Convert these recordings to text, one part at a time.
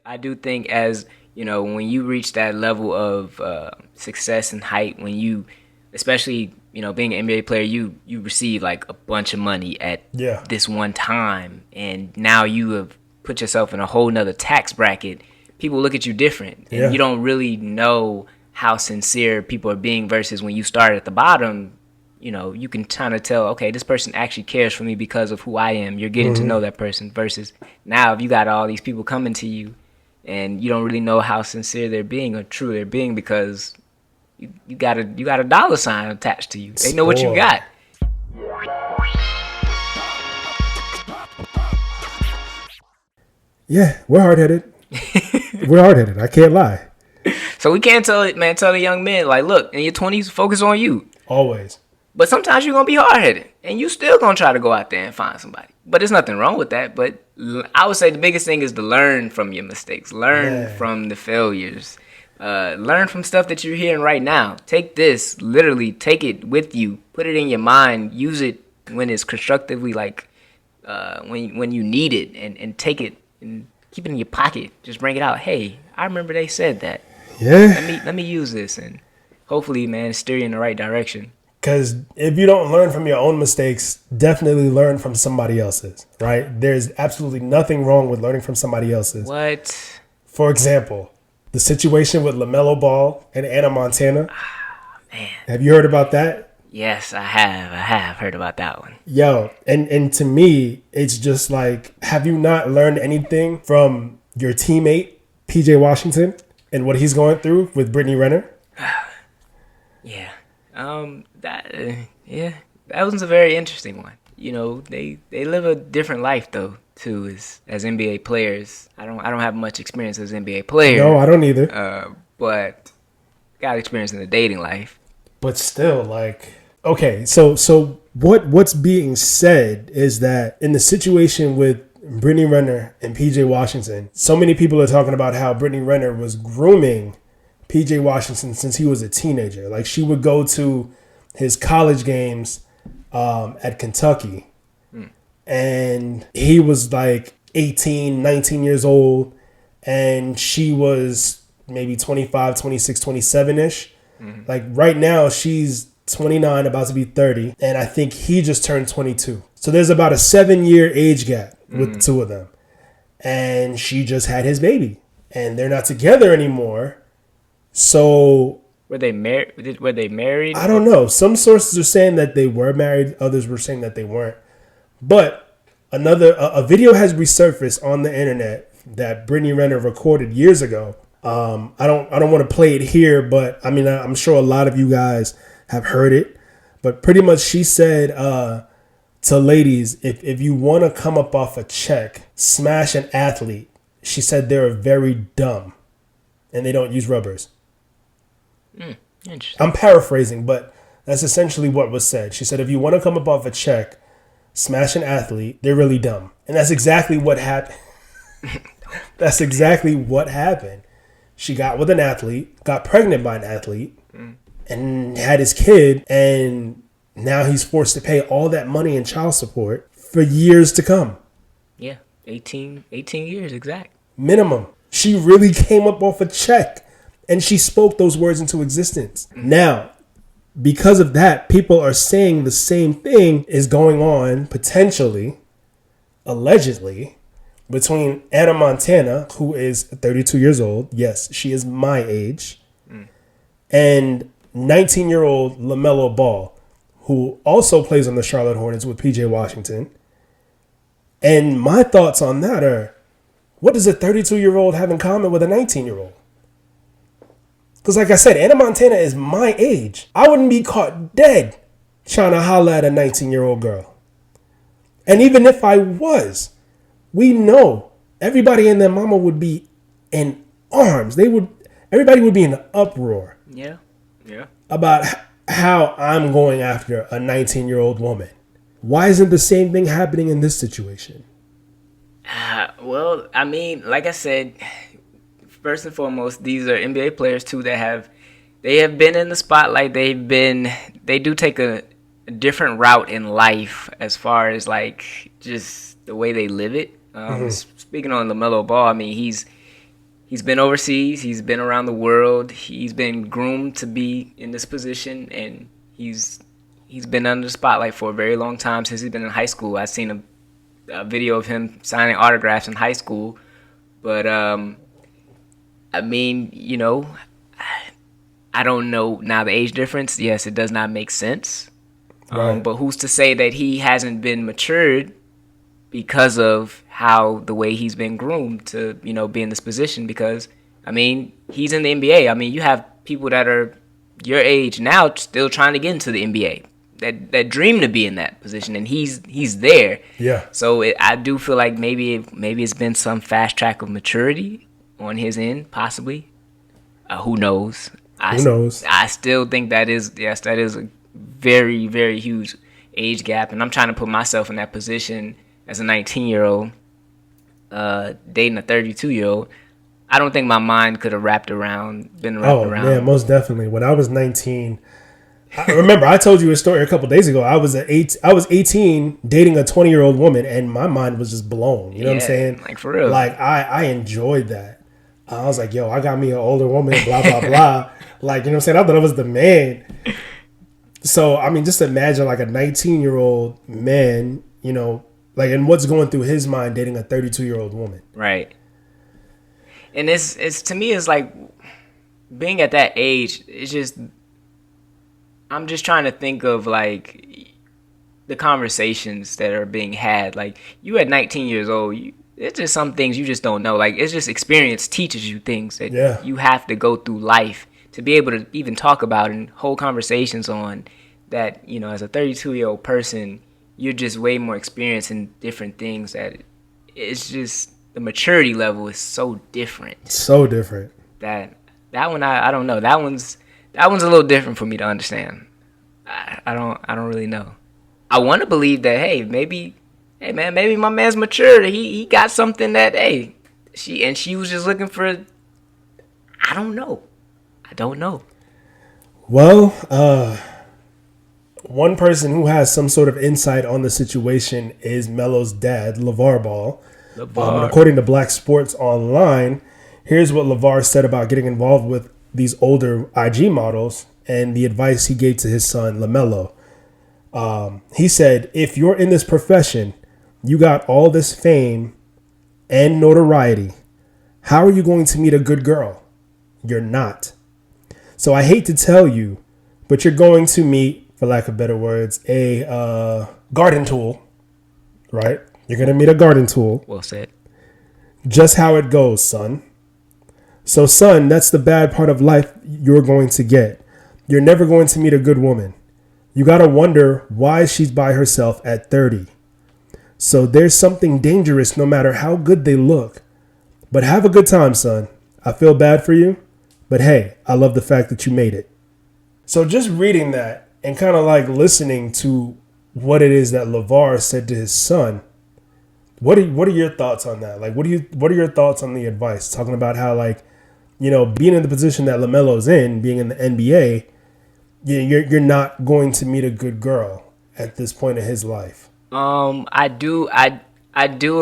I do think as when you reach that level of success and height, when you, especially being an NBA player, you receive like a bunch of money at Yeah. this one time, and now you have put yourself in a whole nother tax bracket. People look at you different, and Yeah. you don't really know how sincere people are being versus when you start at the bottom. You can kind of tell, okay, this person actually cares for me because of who I am. You're getting to know that person versus now if you got all these people coming to you and you don't really know how sincere they're being or true they're being because you got a dollar sign attached to you. They know what you Spoiled. got. Yeah, we're hard headed. We're hard headed. I can't lie. So we can't tell the young men, like, look, in your 20s, focus on you. Always. But sometimes you're going to be hard-headed, and you still going to try to go out there and find somebody. But there's nothing wrong with that. But I would say the biggest thing is to learn from your mistakes. Learn from the failures. Learn from stuff that you're hearing right now. Take this, literally take it with you. Put it in your mind. Use it when it's constructively, like when you need it. And take it and keep it in your pocket. Just bring it out. Hey, I remember they said that. Yeah. Let me use this. And hopefully, man, steer you in the right direction. Because if you don't learn from your own mistakes, definitely learn from somebody else's, right? There's absolutely nothing wrong with learning from somebody else's. What? For example, the situation with Lamelo Ball and Anna Montana. Man. Have you heard about that? Yes, I have heard about that one. Yo, and to me, it's just like, have you not learned anything from your teammate, PJ Washington, and what he's going through with Brittany Renner? Yeah. That was a very interesting one. They live a different life though too as NBA players. I don't have much experience as an NBA player. No, I don't either. But got experience in the dating life. But still, like, okay, so what's being said is that in the situation with Brittany Renner and PJ Washington, so many people are talking about how Brittany Renner was grooming PJ Washington since he was a teenager. Like, she would go to his college games at Kentucky, and he was like 18, 19 years old, and she was maybe 25, 26, 27-ish. Like, right now, she's 29, about to be 30, and I think he just turned 22. So there's about a 7-year age gap with the two of them. And she just had his baby, and they're not together anymore. So Were they married? I don't know. Some sources are saying that they were married. Others were saying that they weren't. But a video has resurfaced on the internet that Brittany Renner recorded years ago. I don't want to play it here, but I mean, I'm sure a lot of you guys have heard it. But pretty much she said to ladies, if you want to come up off a check, smash an athlete. She said they're very dumb and they don't use rubbers. Interesting. I'm paraphrasing, but that's essentially what was said. She said, if you want to come up off a check, smash an athlete, they're really dumb. And that's exactly what happened. That's exactly what happened. She got with an athlete, got pregnant by an athlete, and had his kid, and now he's forced to pay all that money in child support for years to come. Yeah, 18 years exact. Minimum. She really came up off a check, and she spoke those words into existence. Now, because of that, people are saying the same thing is going on, potentially, allegedly, between Anna Montana, who is 32 years old. Yes, she is my age. And 19-year-old Lamelo Ball, who also plays on the Charlotte Hornets with PJ Washington. And my thoughts on that are, what does a 32-year-old have in common with a 19-year-old? Because like I said, Anna Montana is my age. I wouldn't be caught dead trying to holler at a 19-year-old girl. And even if I was, we know everybody and their mama would be in arms. Everybody would be in an uproar. Yeah. About how I'm going after a 19-year-old woman. Why isn't the same thing happening in this situation? Well, I mean, like I said, first and foremost, these are NBA players too that have been in the spotlight. They do take a different route in life as far as like just the way they live it. Speaking on LaMelo Ball, I mean, he's been overseas. He's been around the world. He's been groomed to be in this position, and he's been under the spotlight for a very long time since he's been in high school. I've seen a video of him signing autographs in high school, but I mean, I don't know now the age difference. Yes, it does not make sense. Right. But who's to say that he hasn't been matured because of how the way he's been groomed to, be in this position? Because, I mean, he's in the NBA. I mean, you have people that are your age now still trying to get into the NBA that dream to be in that position, and he's there. Yeah. So I do feel like maybe it's been some fast track of maturity on his end, possibly. Who knows? Who knows? I still think that is a very, very huge age gap, and I'm trying to put myself in that position as a 19-year-old dating a 32-year-old. I don't think my mind could have been wrapped around. Oh, man, most definitely. When I was 19, I remember I told you a story a couple days ago. I was 18 dating a 20-year-old woman, and my mind was just blown. You know what I'm saying? Like, for real. Like, I enjoyed that. I was like, yo, I got me an older woman, blah, blah, blah. Like, you know what I'm saying? I thought I was the man. So, I mean, just imagine like a 19-year-old man, like, and what's going through his mind dating a 32-year-old woman. Right. And it's to me, it's like being at that age, it's just, I'm just trying to think of like the conversations that are being had. Like, you at 19 years old, it's just some things you just don't know. Like, it's just experience teaches you things that you have to go through life to be able to even talk about and hold conversations on that, as a 32-year-old person, you're just way more experienced in different things that it's just the maturity level is so different. So different. That one, I don't know. That one's a little different for me to understand. I don't really know. I want to believe that, maybe my man's matured. He got something that, she was just looking for. I don't know. Well, one person who has some sort of insight on the situation is Melo's dad, LeVar Ball. According to Black Sports Online, here's what LeVar said about getting involved with these older IG models and the advice he gave to his son, Lamelo. He said, if you're in this profession, you got all this fame and notoriety. How are you going to meet a good girl? You're not. So I hate to tell you, but you're going to meet, for lack of better words, a garden tool, right? You're going to meet a garden tool. Well said. Just how it goes, son. So, son, that's the bad part of life you're going to get. You're never going to meet a good woman. You got to wonder why she's by herself at 30. So there's something dangerous no matter how good they look. But have a good time, son. I feel bad for you. But hey, I love the fact that you made it. So just reading that and kind of like listening to what it is that LeVar said to his son, what are your thoughts on that? Like, what are your thoughts on the advice? Talking about how, like, being in the position that LaMelo's in, being in the NBA, you're not going to meet a good girl at this point in his life. I do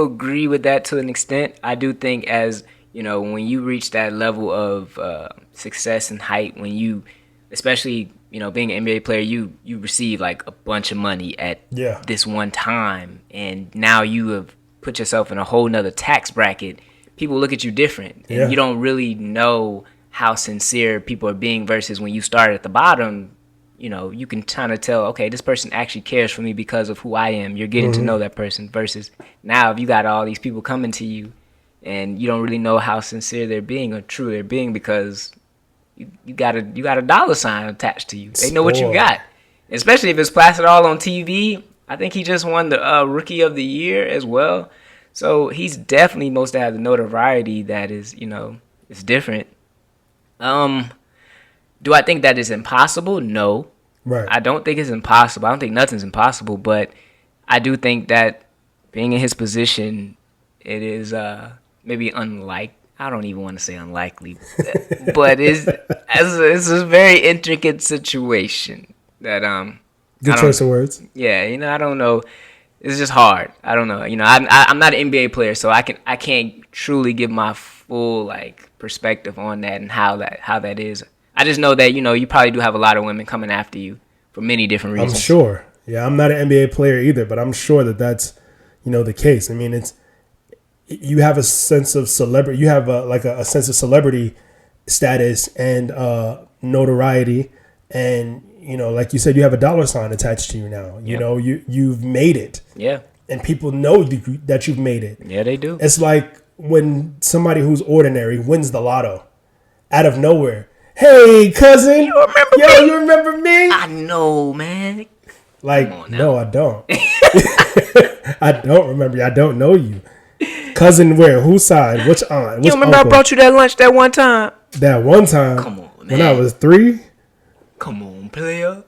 agree with that to an extent. I do think as when you reach that level of success and height, when you, especially being an NBA player, you receive like a bunch of money at this one time, and now you have put yourself in a whole nother tax bracket. People look at you different, and you don't really know how sincere people are being versus when you start at the bottom. You can kind of tell, okay, this person actually cares for me because of who I am. You're getting to know that person versus now if you got all these people coming to you and you don't really know how sincere they're being or true they're being because you got a dollar sign attached to you. They know what you got, especially if it's plastered all on TV. I think he just won the Rookie of the Year as well. So he's definitely supposed to have the notoriety that is, it's different. Do I think that is impossible? No. Right. I don't think it's impossible. I don't think nothing's impossible, but I do think that being in his position, it is maybe unlike. I don't even want to say unlikely, but it's a very intricate situation that Good choice of words. Yeah, I don't know. It's just hard. I don't know. I'm not an NBA player, so I can't truly give my full like perspective on that and how that is. I just know that you probably do have a lot of women coming after you for many different reasons. I'm sure. Yeah, I'm not an NBA player either, but I'm sure that that's the case. I mean, you have a sense of celebrity. You have a sense of celebrity status and notoriety, and like you said, you have a dollar sign attached to you now. You've made it. Yeah. And people know that you've made it. Yeah, they do. It's like when somebody who's ordinary wins the lotto out of nowhere. Hey, cousin. You remember me? You remember me? I know, man. Like, no, I don't. I don't remember you. I don't know you. Cousin where? Whose side? Which aunt? Which You remember uncle? I brought you that lunch that one time? That one time? Come on, man. When I was 3? Come on, player.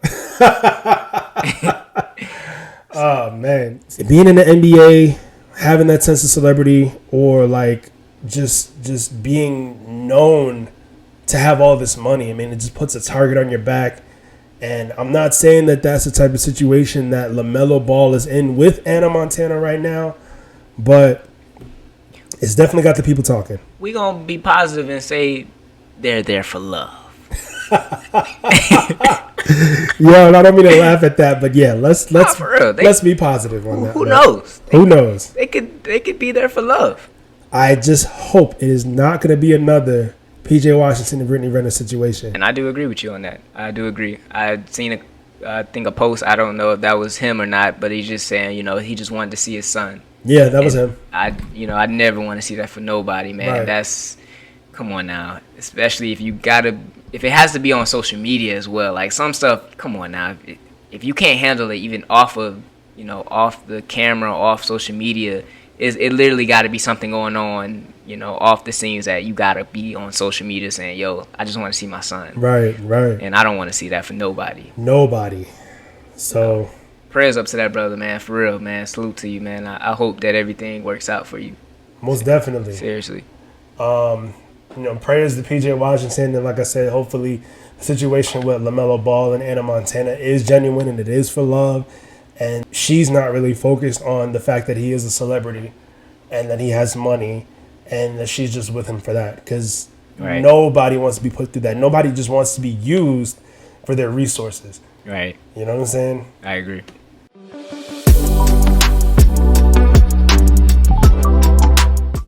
Oh, man. Being in the NBA, having that sense of celebrity, or like just being known to have all this money, I mean, it just puts a target on your back. And I'm not saying that that's the type of situation that Lamelo Ball is in with Anna Montana right now, but it's definitely got the people talking. We gonna be positive and say they're there for love. Yo, and I don't mean to laugh at that, but yeah, let's for real. Let's be positive on that. Who knows? Who knows? They could be there for love. I just hope it is not going to be another PJ Washington and Brittany Renner situation. And I do agree with you on that. I do agree. I'd seen I think a post. I don't know if that was him or not, but he's just saying, he just wanted to see his son. Yeah, that was him. I never want to see that for nobody, man. Right. That's, come on now. Especially if if it has to be on social media as well. Like some stuff, come on now. If you can't handle it even off of, off the camera, off social media, it literally got to be something going on, off the scenes that you got to be on social media saying, yo, I just want to see my son. Right. And I don't want to see that for nobody. So prayers up to that brother, man. For real, man. Salute to you, man. I hope that everything works out for you. Most definitely. Seriously. Prayers to PJ Washington, and like I said, hopefully the situation with LaMelo Ball and Anna Montana is genuine and it is for love, and she's not really focused on the fact that he is a celebrity and that he has money and that she's just with him for that, because nobody wants to be put through that. Nobody just wants to be used for their resources. Right. You know what I'm saying? I agree.